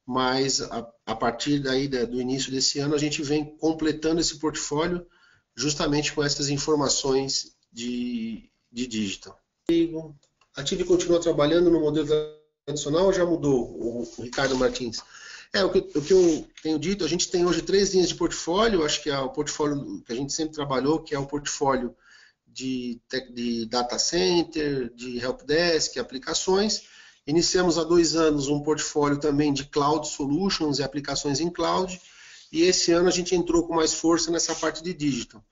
mas a partir daí do início desse ano a gente vem completando esse portfólio justamente com essas informações de digital. A Tivit continua trabalhando no modelo tradicional ou já mudou, o Ricardo Martins? O que eu tenho dito, a gente tem hoje 3 linhas de portfólio, acho que é o portfólio que a gente sempre trabalhou, que é o portfólio de data center, de helpdesk, aplicações. Iniciamos há 2 anos um portfólio também de cloud solutions e aplicações em cloud, e esse ano a gente entrou com mais força nessa parte de digital.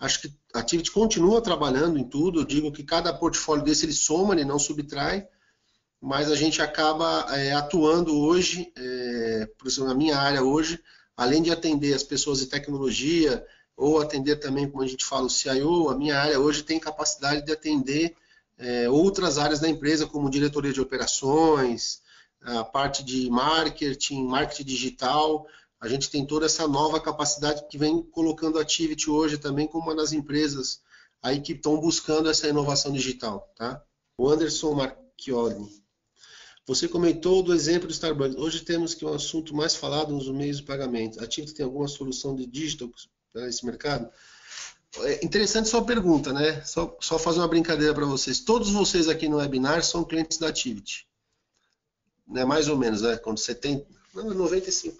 Acho que a Tivit continua trabalhando em tudo, eu digo que cada portfólio desse ele soma, ele não subtrai, mas a gente acaba atuando hoje, por exemplo, na minha área hoje, além de atender as pessoas de tecnologia, ou atender também, como a gente fala, o CIO, a minha área hoje tem capacidade de atender outras áreas da empresa, como diretoria de operações, a parte de marketing digital. A gente tem toda essa nova capacidade que vem colocando a Tivit hoje também como uma das empresas aí que estão buscando essa inovação digital, tá? O Anderson Marchioli. Você comentou do exemplo do Starbucks. Hoje temos que um assunto mais falado nos meios de pagamento. A Tivit tem alguma solução de digital para esse mercado? É interessante sua pergunta, né? Só fazer uma brincadeira para vocês. Todos vocês aqui no webinar são clientes da Tivit. Né? Mais ou menos, né? Quando você tem... Não, 95%.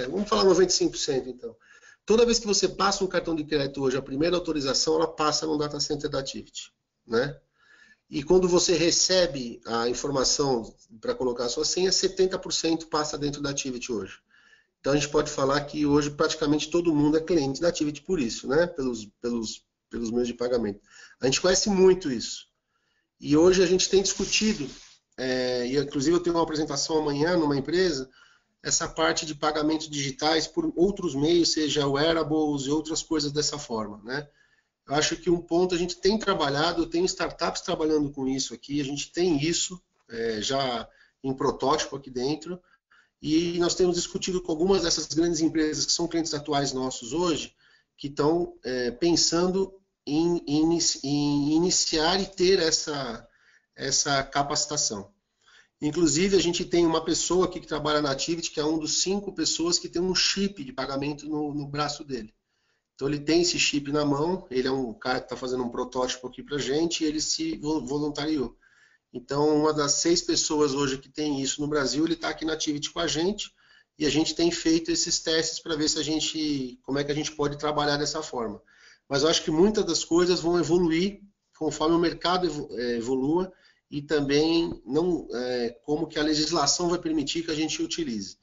Vamos falar 95% então. Toda vez que você passa um cartão de crédito hoje, a primeira autorização, ela passa no data center da Tivit, né? E quando você recebe a informação para colocar a sua senha, 70% passa dentro da Tivit hoje. Então a gente pode falar que hoje praticamente todo mundo é cliente da Tivit por isso, né? Pelos meios de pagamento. A gente conhece muito isso. E hoje a gente tem discutido, e inclusive eu tenho uma apresentação amanhã numa empresa, essa parte de pagamentos digitais por outros meios, seja wearables e outras coisas dessa forma, né? Eu acho que um ponto a gente tem trabalhado, eu tenho startups trabalhando com isso aqui, a gente tem isso já em protótipo aqui dentro, e nós temos discutido com algumas dessas grandes empresas que são clientes atuais nossos hoje, que estão pensando em iniciar e ter essa capacitação. Inclusive, a gente tem uma pessoa aqui que trabalha na Tivit, que é um dos 5 pessoas que tem um chip de pagamento no braço dele. Então, ele tem esse chip na mão, ele é um cara que está fazendo um protótipo aqui para a gente, e ele se voluntariou. Então, uma das 6 pessoas hoje que tem isso no Brasil, ele está aqui na Tivit com a gente, e a gente tem feito esses testes para ver se como é que a gente pode trabalhar dessa forma. Mas eu acho que muitas das coisas vão evoluir conforme o mercado evolua, e também como que a legislação vai permitir que a gente utilize,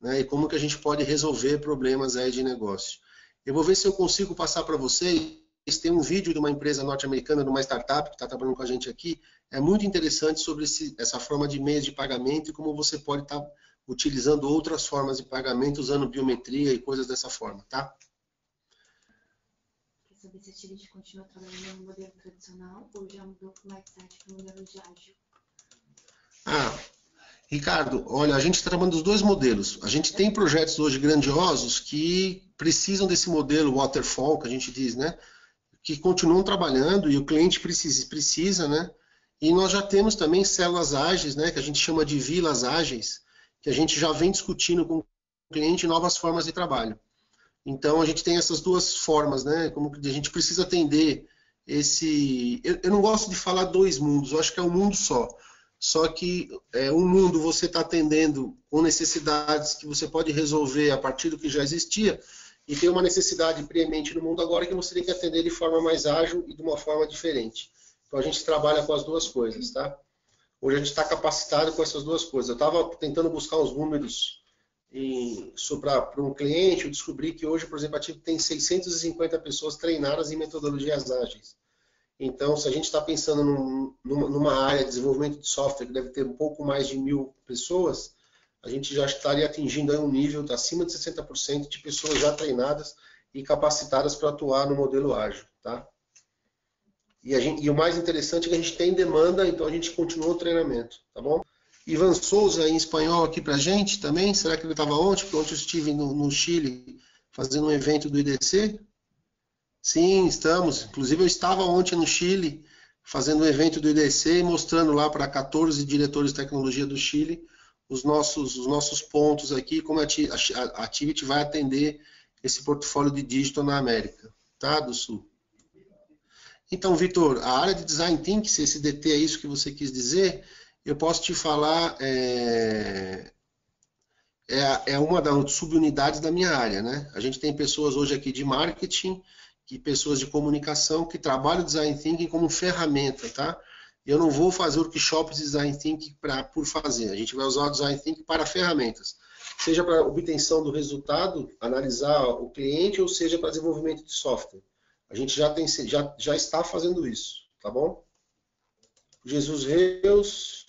né? E como que a gente pode resolver problemas aí de negócio. Eu vou ver se eu consigo passar para vocês, tem um vídeo de uma empresa norte-americana, de uma startup que está trabalhando com a gente aqui, é muito interessante sobre essa forma de meios de pagamento e como você pode estar utilizando outras formas de pagamento, usando biometria e coisas dessa forma, tá? Quer saber se a Tivit continua trabalhando no modelo tradicional ou já mudou para o mindset para o modelo de ágil? Ricardo, olha, a gente está trabalhando dos 2 modelos. A gente tem projetos hoje grandiosos que precisam desse modelo waterfall, que a gente diz, né? Que continuam trabalhando e o cliente precisa, né? E nós já temos também células ágeis, né, que a gente chama de vilas ágeis, que a gente já vem discutindo com o cliente novas formas de trabalho. Então, a gente tem essas duas formas, né, como que a gente precisa atender esse... Eu não gosto de falar dois mundos, eu acho que é um mundo só. Só que um mundo você está atendendo com necessidades que você pode resolver a partir do que já existia, e tem uma necessidade preemente no mundo agora que você tem que atender de forma mais ágil e de uma forma diferente. Então a gente trabalha com as duas coisas, tá? Hoje a gente está capacitado com essas duas coisas. Eu estava tentando buscar os números para um cliente, eu descobri que hoje, por exemplo, a TIV tem 650 pessoas treinadas em metodologias ágeis. Então, se a gente está pensando numa área de desenvolvimento de software que deve ter um pouco mais de 1000 pessoas, a gente já estaria atingindo aí um nível acima de 60% de pessoas já treinadas e capacitadas para atuar no modelo ágil, tá? E o mais interessante é que a gente tem demanda, então a gente continua o treinamento, tá bom? Ivan Souza, em espanhol, aqui para a gente também. Será que ele estava ontem? Porque ontem eu estive no Chile fazendo um evento do IDC. Sim, estamos. Inclusive, eu estava ontem no Chile fazendo um evento do IDC, mostrando lá para 14 diretores de tecnologia do Chile os nossos pontos aqui, como a Tivit vai atender esse portfólio de digital na América, tá? Do Sul. Então, Vitor, a área de Design Thinking, se esse DT é isso que você quis dizer, eu posso te falar, é uma das subunidades da minha área, né? A gente tem pessoas hoje aqui de marketing, pessoas de comunicação que trabalham o Design Thinking como ferramenta, tá? Eu não vou fazer workshops de Design Thinking por fazer. A gente vai usar o Design Thinking para ferramentas. Seja para obtenção do resultado, analisar o cliente, ou seja para desenvolvimento de software. A gente já está fazendo isso, tá bom? Jesus Reus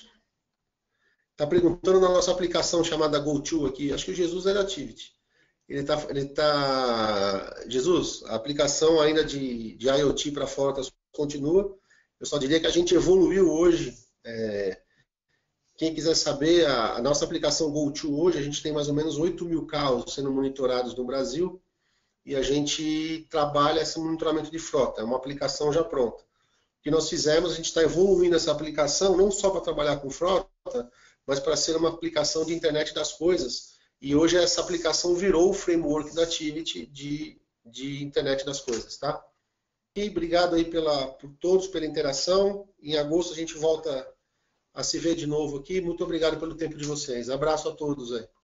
está perguntando na nossa aplicação chamada GoTo aqui. Acho que o Jesus é da Tivit. Jesus, a aplicação ainda de IoT para fora continua. Eu só diria que a gente evoluiu hoje. Quem quiser saber, a nossa aplicação GoTo hoje, a gente tem mais ou menos 8.000 carros sendo monitorados no Brasil e a gente trabalha esse monitoramento de frota. É uma aplicação já pronta. O que nós fizemos, a gente está evoluindo essa aplicação não só para trabalhar com frota, mas para ser uma aplicação de internet das coisas. E hoje essa aplicação virou o framework da Tivit de internet das coisas, tá? E obrigado aí por todos pela interação. Em agosto a gente volta a se ver de novo aqui. Muito obrigado pelo tempo de vocês. Abraço a todos aí.